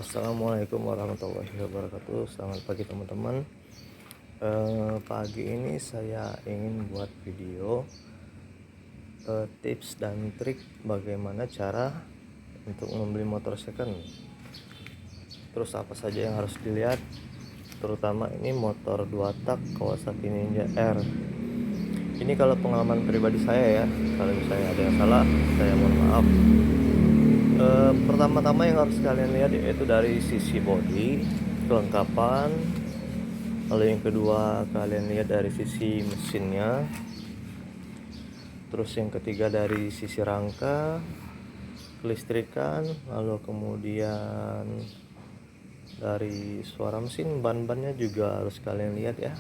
Assalamualaikum warahmatullahi wabarakatuh. Selamat pagi teman-teman. Pagi ini saya ingin buat video tips dan trik bagaimana cara untuk membeli motor second. Terus apa saja yang harus dilihat, terutama ini motor 2 tak Kawasaki Ninja R. Ini kalau pengalaman pribadi saya ya, kalau misalnya ada yang salah saya mohon maaf. Pertama-tama yang harus kalian lihat yaitu dari sisi bodi, kelengkapan. Lalu yang kedua kalian lihat dari sisi mesinnya. Terus yang ketiga dari sisi rangka, kelistrikan. Lalu kemudian dari suara mesin, ban-bannya juga harus kalian lihat ya.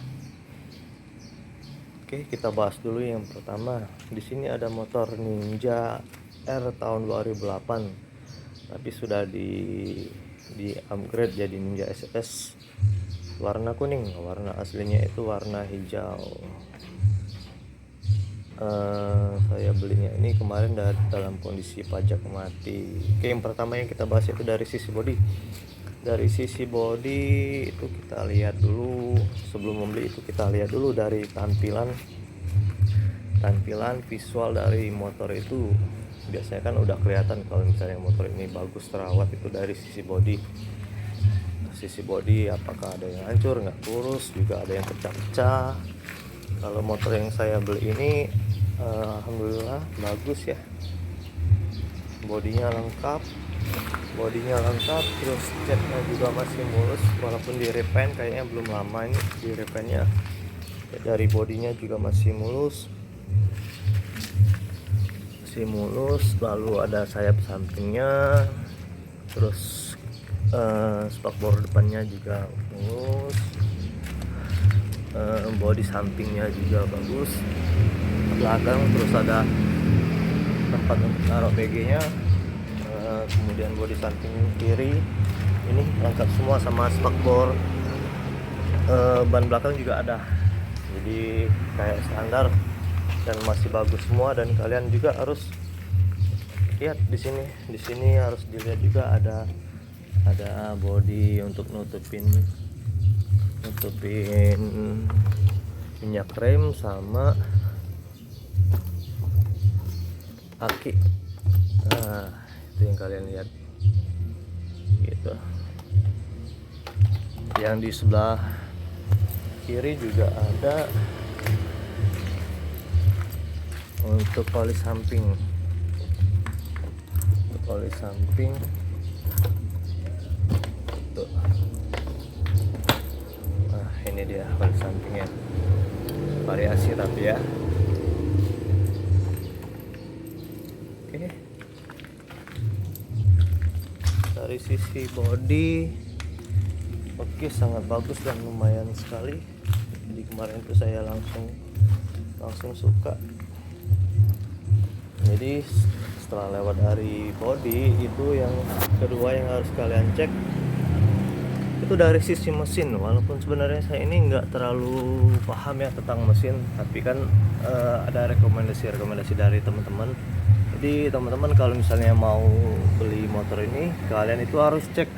Oke, kita bahas dulu yang pertama. Di sini ada motor Ninja R tahun 2008. Tapi sudah di upgrade jadi Ninja SS warna kuning. Warna aslinya itu warna hijau. Saya belinya ini kemarin dalam kondisi pajak mati. Oke, yang pertama yang kita bahas itu dari sisi bodi. Dari sisi bodi itu kita lihat dulu, sebelum membeli itu kita lihat dulu dari tampilan visual dari motor itu. Biasanya kan udah kelihatan kalau misalnya motor ini bagus terawat itu dari sisi bodi apakah ada yang hancur, nggak kurus, juga ada yang pecah-pecah. Kalau motor yang saya beli ini alhamdulillah bagus ya, bodinya lengkap, terus catnya juga masih mulus walaupun di repaint, kayaknya belum lama ini di repaintnya. Dari bodinya juga masih mulus, lalu ada sayap sampingnya, terus spakbor depannya juga mulus, bodi sampingnya juga bagus, belakang terus ada tempat untuk taruh PG nya, kemudian bodi samping kiri ini lengkap semua sama spakbor, ban belakang juga ada, jadi kayak standar dan masih bagus semua. Dan kalian juga harus lihat di sini harus dilihat juga ada bodi untuk nutupin minyak rem sama aki. Nah, itu yang kalian lihat gitu. Yang di sebelah kiri juga ada untuk oli samping, tuh. Nah, ini dia oli sampingnya, variasi tapi ya. Oke, dari sisi body oke, sangat bagus dan lumayan sekali. Jadi kemarin itu saya langsung suka. Jadi setelah lewat dari body, itu yang kedua yang harus kalian cek itu dari sisi mesin. Walaupun sebenarnya saya ini nggak terlalu paham ya tentang mesin, tapi kan ada rekomendasi dari teman-teman. Jadi teman-teman kalau misalnya mau beli motor ini, kalian itu harus cek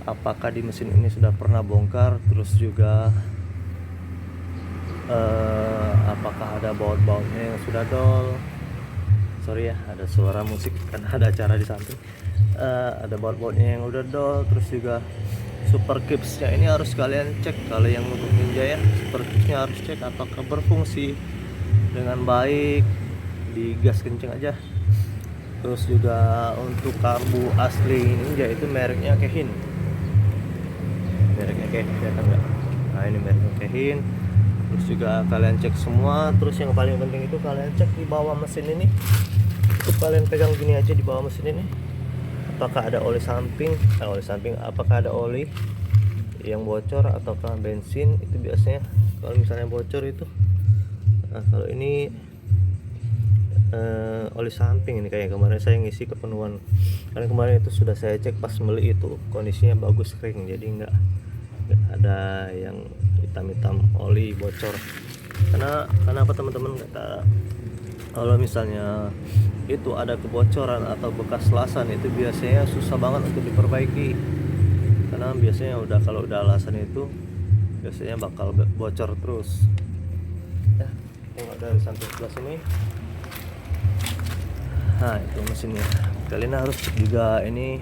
apakah di mesin ini sudah pernah bongkar, terus juga apakah ada baut-bautnya yang sudah dol. Sorry ya, ada suara musik karena ada acara di samping. Ada baut-bautnya yang udah dol, terus juga super clipsnya ini harus kalian cek. Kalau yang untuk Ninja ya, super clipsnya harus cek apakah berfungsi dengan baik, digas kenceng aja. Terus juga untuk karbu asli Ninja itu mereknya Keihin, kelihatan nggak? Nah, ini mereknya Keihin. Terus juga kalian cek semua. Terus yang paling penting itu kalian cek di bawah mesin ini. Itu kalian pegang gini aja di bawah mesin ini, apakah ada oli samping, apakah ada oli yang bocor ataukah bensin. Itu biasanya kalau misalnya bocor itu, nah kalau ini oli samping ini kayak kemarin saya ngisi kepenuhan, karena kemarin itu sudah saya cek pas beli itu kondisinya bagus, kering, jadi nggak ada yang hitam oli bocor. Karena apa teman-teman, kata kalau misalnya itu ada kebocoran atau bekas lasan itu biasanya susah banget untuk diperbaiki. karena biasanya kalau udah alasan itu biasanya bakal bocor terus ya. Tengok dari samping sebelah sini, nah itu mesinnya. Kalian harus juga ini,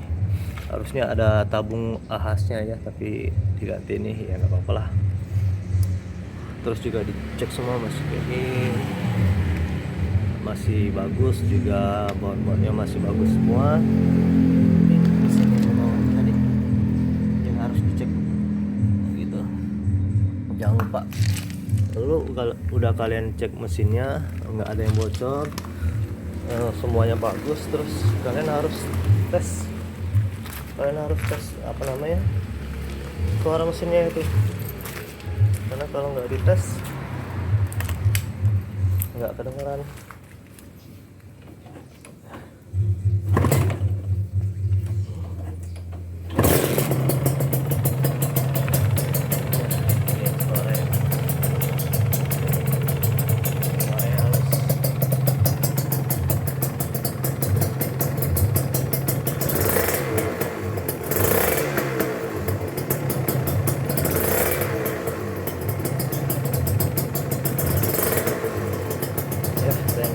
harusnya ada tabung ahasnya ya, tapi diganti ini ya nggak apa-apa lah. Terus juga dicek semua masih bagus, juga baut-bautnya masih bagus semua. Ini mesinnya tadi yang harus dicek gitu, jangan lupa. Lalu kalau udah kalian cek mesinnya nggak ada yang bocor, semuanya bagus, terus kalian harus tes apa namanya, suara mesinnya itu. Karena kalau nggak dites nggak kedengeran.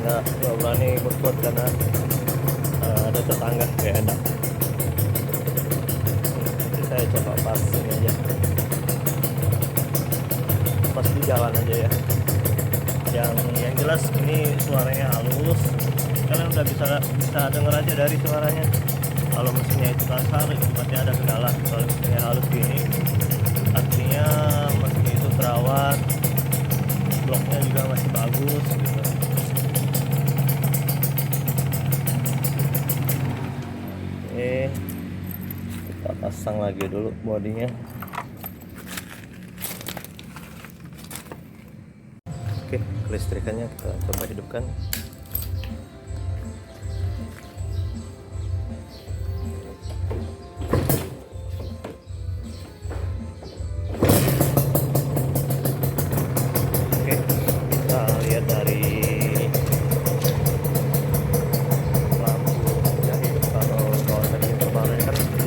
Nggak berani buat karena ada tetangga kayak enak. Jadi saya coba pas ini aja, pas di jalan aja ya. Yang jelas ini suaranya halus, kalian udah bisa denger aja dari suaranya. Kalau mesinnya itu kasar berarti ada kendala. Kalau mesinnya halus gini artinya mesin itu terawat, bloknya juga masih bagus gitu. Kita pasang lagi dulu bodinya. Oke, kelistrikannya kita coba hidupkan. Oke, kita lihat dari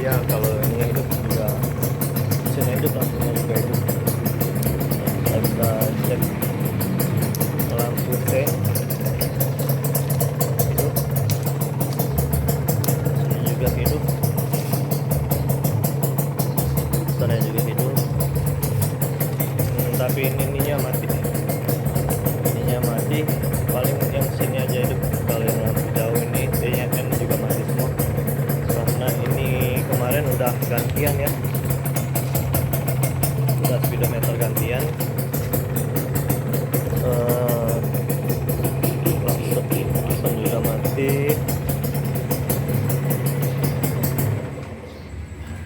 kalau ini hidup juga, mesinnya hidup, lampunya juga hidup. Kita bisa cek lampu C hidup, mesinnya juga hidup, mesinnya juga hidup. Tapi ininya mati, paling yang sini aja hidup. Kalau yang lampu jauh ini DNN juga mati semua, karena ini kemarin udah gantian ya, udah speedometer gantian. Langsung juga mati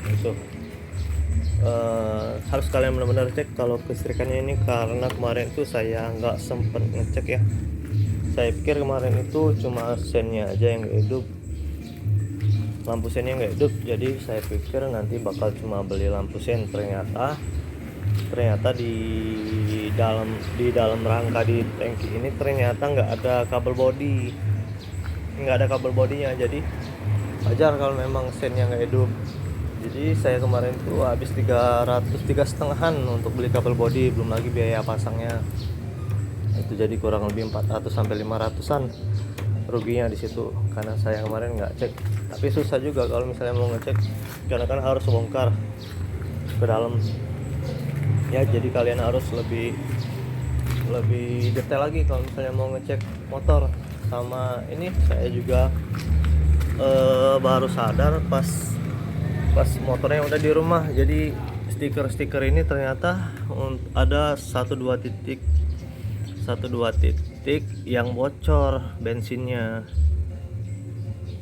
itu. Harus kalian benar-benar cek kalau kelistrikannya ini, karena kemarin itu saya nggak sempet ngecek ya. Saya pikir kemarin itu cuma sennya aja yang nggak hidup, lampu sennya nggak hidup, jadi saya pikir nanti bakal cuma beli lampu sen. Ternyata di dalam rangka di tangki ini ternyata nggak ada kabel bodinya, jadi wajar kalau memang sennya nggak hidup. Jadi saya kemarin tuh habis 3,5 untuk beli kabel bodi, belum lagi biaya pasangnya. Itu jadi kurang lebih 400 sampai 500-an ruginya di situ, karena saya kemarin nggak cek. Tapi susah juga kalau misalnya mau ngecek, karena kan harus bongkar ke dalam ya. Jadi kalian harus lebih detail lagi kalau misalnya mau ngecek motor. Sama ini saya juga baru sadar pas motornya udah di rumah. Jadi stiker ini ternyata ada 1-2 titik yang bocor bensinnya.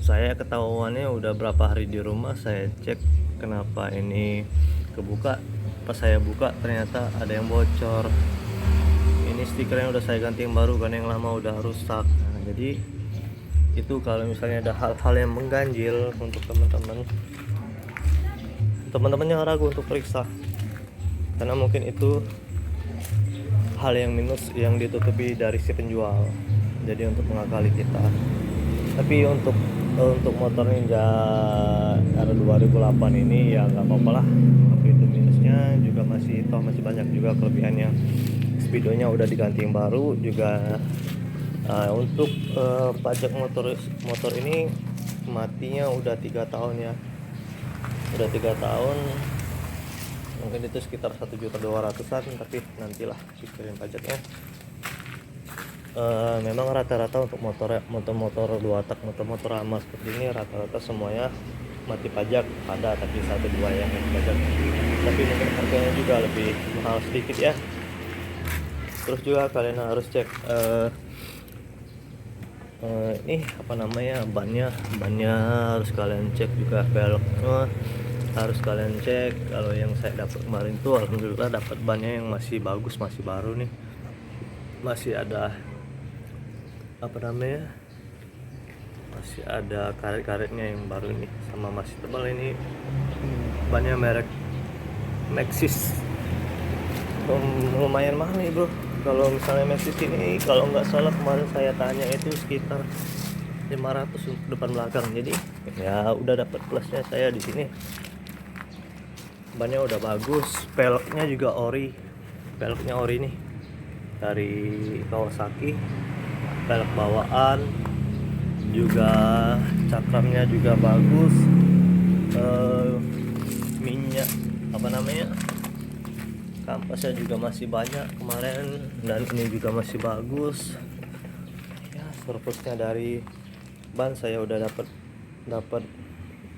Saya ketahuannya udah berapa hari di rumah, saya cek kenapa ini kebuka. Pas saya buka ternyata ada yang bocor. Ini stikernya udah saya ganti yang baru, karena yang lama udah rusak. Nah, jadi itu kalau misalnya ada hal-hal yang mengganjil untuk teman-teman yang ragu untuk periksa, karena mungkin itu hal yang minus yang ditutupi dari si penjual, jadi untuk mengakali kita. Tapi untuk motor Ninja R2 2008 ini ya nggak apa-apa lah. Tapi itu minusnya juga masih banyak juga kelebihannya. Speedonya udah diganti yang baru juga. Untuk pajak motor ini matinya udah 3 tahun ya, udah 3 tahun, mungkin itu sekitar 1.200.000-an, tapi nantilah pikirin pajaknya. Memang rata-rata untuk motor 2 tak, motor lama seperti ini rata-rata semuanya mati pajak, ada tapi 1-2 yang mati pajak, tapi mungkin harganya juga lebih mahal sedikit ya. Terus juga kalian harus cek ini apa namanya, bannya harus kalian cek juga, velgnya harus kalian cek. Kalau yang saya dapat kemarin tuh alhamdulillah dapat bannya yang masih bagus, masih baru nih, masih ada apa namanya, masih ada karet-karetnya yang baru nih, sama masih tebal. Ini bannya merek Maxxis, lumayan mahal nih bro. Kalau misalnya Maxxis ini kalau nggak salah kemarin saya tanya itu sekitar 500 untuk depan belakang. Jadi ya udah dapat plusnya saya di sini. Bannya udah bagus, peleknya juga ori. Peleknya ori nih dari Kawasaki. Pelek bawaan juga, cakramnya juga bagus. Minyak apa namanya, kampasnya juga masih banyak kemarin, dan ini juga masih bagus ya. Surplusnya dari ban saya udah dapat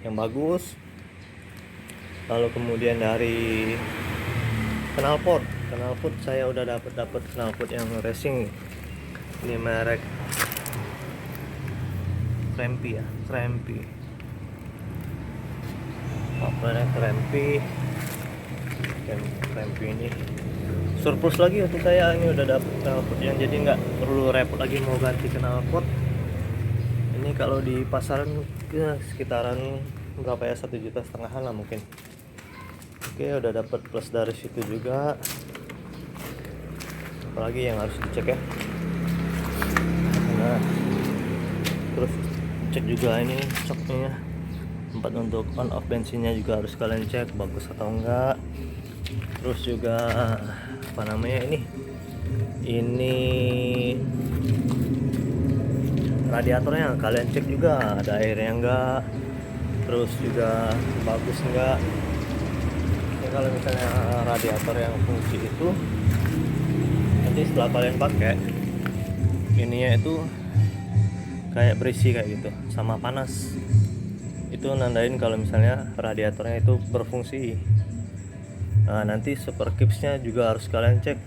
yang bagus. Lalu kemudian dari knalpot saya udah dapat knalpot yang racing. Ini merek Crampy ya, Crampy ini surplus lagi untuk saya. Ini udah dapet knalpot yang jadi nggak perlu repot lagi mau ganti knalpot. Ini kalau di pasaran sekitaran berapa ya, 1,5 juta lah mungkin. Oke, udah dapat plus dari situ juga. Apalagi yang harus dicek ya. Nah, terus cek juga ini coknya, tempat untuk on off bensinnya juga harus kalian cek bagus atau enggak. Terus juga apa namanya, ini radiatornya kalian cek juga ada airnya enggak, terus juga bagus enggak ya. Kalau misalnya radiator yang fungsi itu nanti setelah kalian pakai ininya itu kayak berisi kayak gitu sama panas, itu nandain kalau misalnya radiatornya itu berfungsi. Nah, nanti super kipsnya juga harus kalian cek.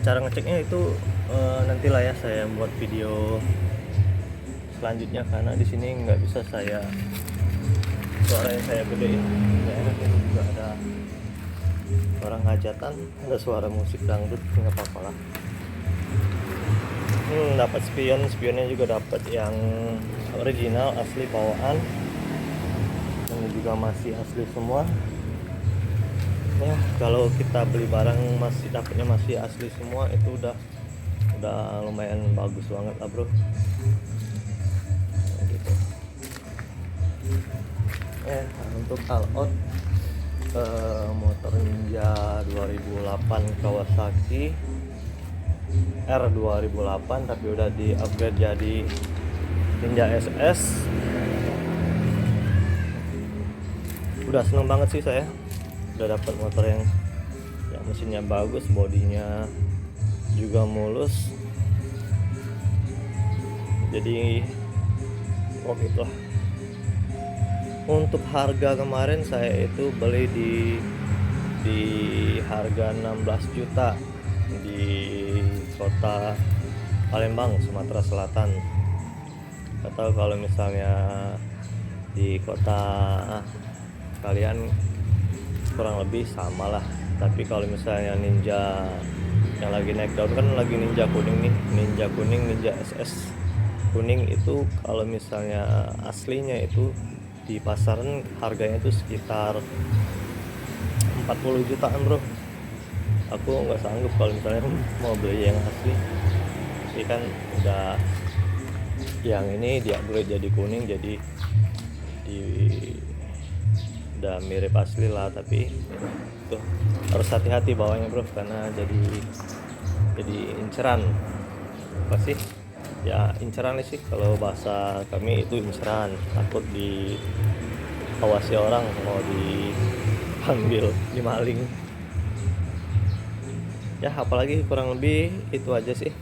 Cara ngeceknya itu nantilah ya saya buat video selanjutnya, karena di sini nggak bisa saya suaranya saya gedein. Ini juga ada orang hajatan, ada suara musik dangdut, nggak apa-apa lah. Dapat spionnya juga dapat yang original asli bawaan, ini juga masih asli semua ya. Kalau kita beli barang masih dapatnya masih asli semua, itu udah lumayan bagus banget lah bro. Nah, gitu. Untuk all out motor Ninja 2008 Kawasaki R 2008, tapi udah di upgrade jadi Ninja SS. Udah seneng banget sih saya, udah dapat motor yang mesinnya bagus, bodinya juga mulus. Jadi oke lah. Untuk harga kemarin saya itu beli di harga 16 juta di kota Palembang, Sumatera Selatan. Atau kalau misalnya di kota kalian kurang lebih sama lah. Tapi kalau misalnya Ninja yang lagi naik daun kan lagi Ninja kuning nih, Ninja kuning, Ninja SS kuning itu kalau misalnya aslinya itu di pasaran harganya itu sekitar 40 jutaan bro. Aku nggak sanggup kalau misalnya mau beli yang asli. Ini kan udah yang ini di upgrade jadi kuning, jadi udah mirip asli lah, tapi tuh harus hati-hati bawahnya bro, karena jadi inceran. Apa sih ya, inceran sih kalau bahasa kami itu inceran, takut diawasi orang mau diambil dimaling ya. Apalagi kurang lebih itu aja sih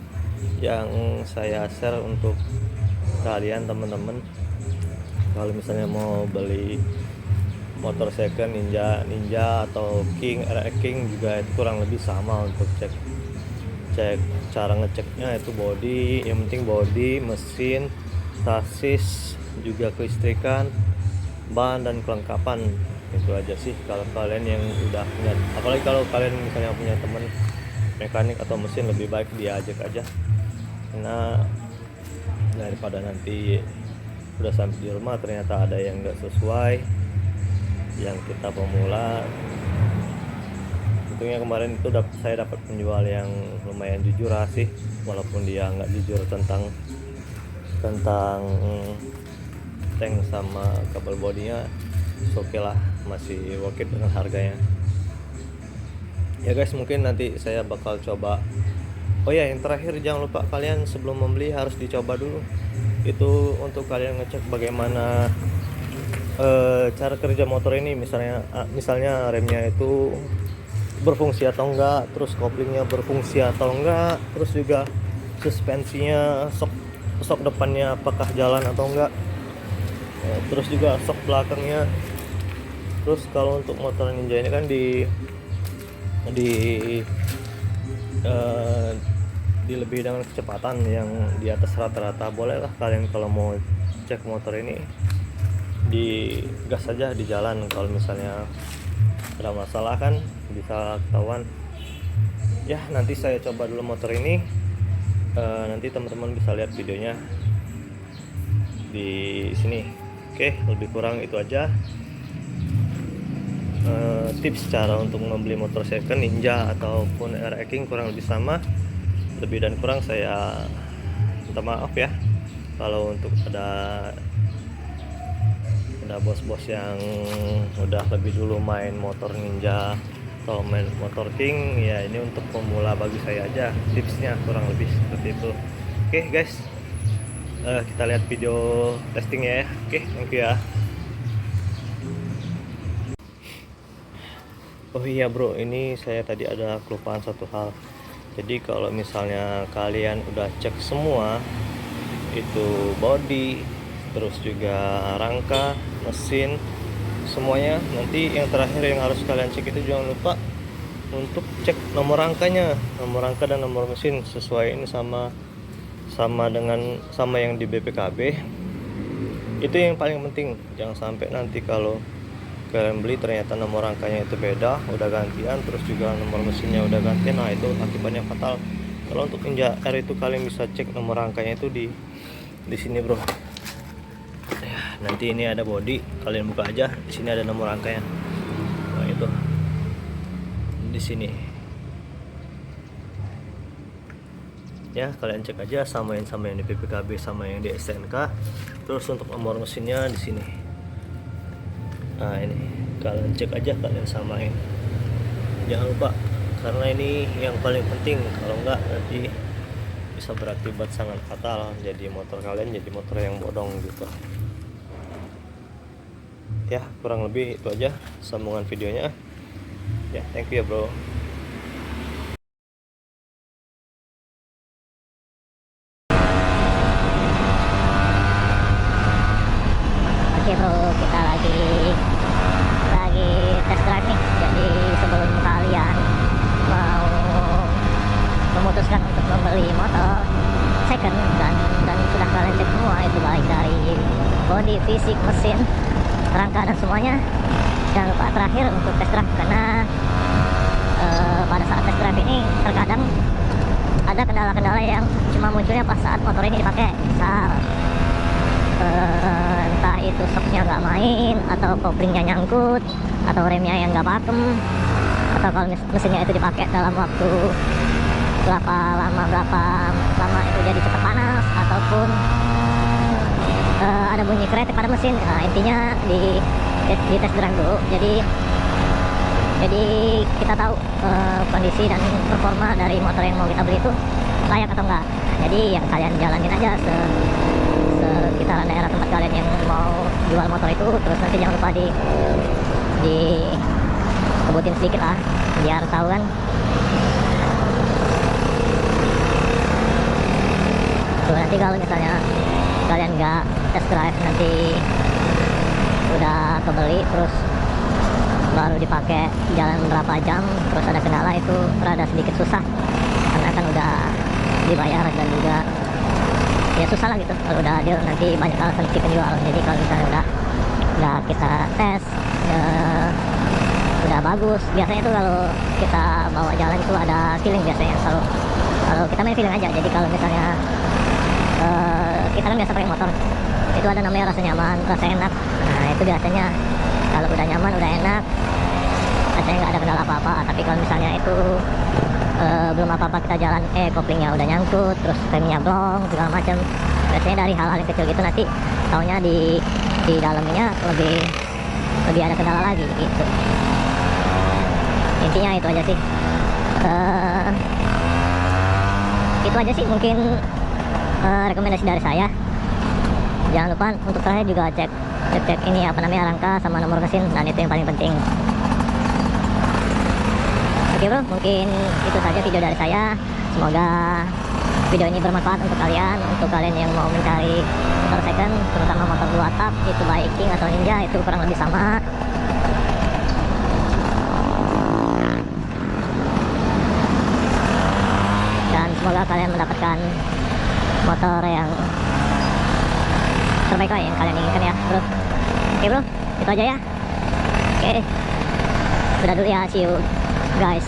yang saya share untuk kalian teman-teman. Kalau misalnya mau beli motor second Ninja atau King, King juga itu kurang lebih sama untuk cek cara ngeceknya itu body, yang penting body, mesin, sasis, juga kelistrikan, ban dan kelengkapan. Itu aja sih kalau kalian yang udah punya, apalagi kalau kalian misalnya punya teman mekanik atau mesin, lebih baik diajak aja, karena daripada nanti udah sampai di rumah ternyata ada yang nggak sesuai, yang kita pemula. Untungnya kemarin itu saya dapat penjual yang lumayan jujur sih, walaupun dia nggak jujur tentang tank sama kabel bodinya, oke lah, masih worth it dengan harganya ya guys. Mungkin nanti saya bakal coba. Oh ya, yang terakhir jangan lupa kalian sebelum membeli harus dicoba dulu. Itu untuk kalian ngecek bagaimana cara kerja motor ini, misalnya remnya itu berfungsi atau enggak, terus koplingnya berfungsi atau enggak, terus juga suspensinya, sok depannya apakah jalan atau enggak, terus juga sok belakangnya. Terus kalau untuk motor Ninja ini kan dilebih dengan kecepatan yang di atas rata-rata. Bolehlah kalian kalau mau cek motor ini digas saja di jalan, kalau misalnya ada masalah kan bisa ketahuan ya. Nanti saya coba dulu motor ini, nanti teman-teman bisa lihat videonya di sini. Oke, lebih kurang itu aja tips cara untuk membeli motor second Ninja ataupun RX King, kurang lebih sama. Lebih dan kurang saya minta maaf ya kalau untuk ada bos-bos yang udah lebih dulu main motor Ninja atau main motor King ya. Ini untuk pemula bagi saya aja tipsnya, kurang lebih seperti itu. Oke guys, kita lihat video testingnya ya. Oke, thank you ya. Oh iya bro, ini saya tadi ada kelupaan satu hal. Jadi kalau misalnya kalian udah cek semua, itu body, terus juga rangka, mesin, semuanya, nanti yang terakhir yang harus kalian cek itu jangan lupa untuk cek nomor rangkanya, nomor rangka dan nomor mesin sesuai ini sama yang di BPKB. Itu yang paling penting. Jangan sampai nanti kalau kalian beli ternyata nomor rangkanya itu beda, udah gantian, terus juga nomor mesinnya udah gantian. Nah itu akibatnya fatal. Kalau untuk Ninja R itu kalian bisa cek nomor rangkanya itu di sini bro ya. Nanti ini ada body, kalian buka aja, di sini ada nomor rangkanya. Nah itu di sini ya, kalian cek aja, sama yang di BPKB sama yang di STNK. Terus untuk nomor mesinnya di sini. Nah ini kalian cek aja, kalian samain, jangan lupa, karena ini yang paling penting. Kalau enggak nanti bisa berakibat sangat fatal, jadi motor kalian jadi motor yang bodong gitu ya. Kurang lebih itu aja sambungan videonya ya. Thank you ya bro. Oke bro, kita lagi test drive nih. Jadi sebelum kalian mau memutuskan untuk membeli motor second dan sudah kalian cek semua, itu baik dari body, fisik, mesin, rangka dan semuanya, jangan lupa terakhir untuk test drive, karena pada saat test drive ini terkadang ada kendala-kendala yang cuma munculnya pas saat motor ini dipakai. Misal entah itu shocknya nggak main, atau koplingnya nyangkut, atau remnya yang nggak pakem, atau kalau mesinnya itu dipakai dalam waktu berapa lama itu jadi cepat panas, ataupun ada bunyi kretek pada mesin. Nah intinya di di tes drive dulu. Jadi kita tahu kondisi dan performa dari motor yang mau kita beli itu layak atau enggak. Jadi yang kalian jalanin aja sekitaran daerah tempat kalian yang mau jual motor itu. Terus nanti jangan lupa di kebutin sedikit lah biar tahu kan. Tuh, nanti kalau misalnya kalian nggak test drive, nanti udah kebeli terus baru dipakai jalan berapa jam terus ada kendala, itu rada sedikit susah karena kan udah dibayar dan juga ya susah lah gitu. Kalau udah deal nanti banyak alasan si penjual. Jadi kalau misalnya udah kita tes udah bagus, biasanya itu kalau kita bawa jalan itu ada feeling biasanya. Kalau kita main feeling aja. Jadi kalau misalnya kita kan biasa pakai motor, itu ada namanya rasa nyaman, rasa enak. Nah itu biasanya kalau udah nyaman, udah enak, rasanya nggak ada kendala apa-apa. Tapi kalau misalnya itu belum apa-apa kita jalan, koplingnya udah nyangkut, terus remnya blong, segala macam. Biasanya dari hal-hal yang kecil gitu nanti taunya di dalamnya lebih ada kendala lagi gitu. Intinya itu aja sih. Itu aja sih mungkin rekomendasi dari saya. Jangan lupa untuk terakhir juga cek ini apa namanya, rangka sama nomor mesin, dan itu yang paling penting. Oke bro, mungkin itu saja video dari saya. Semoga video ini bermanfaat untuk kalian yang mau mencari motor second, terutama motor 2 tak, itu baik King atau Ninja, itu kurang lebih sama. Dan semoga kalian mendapatkan motor yang terbaik lah yang kalian inginkan ya bro. Oke bro, itu aja ya. Oke, udah dulu ya, see you guys.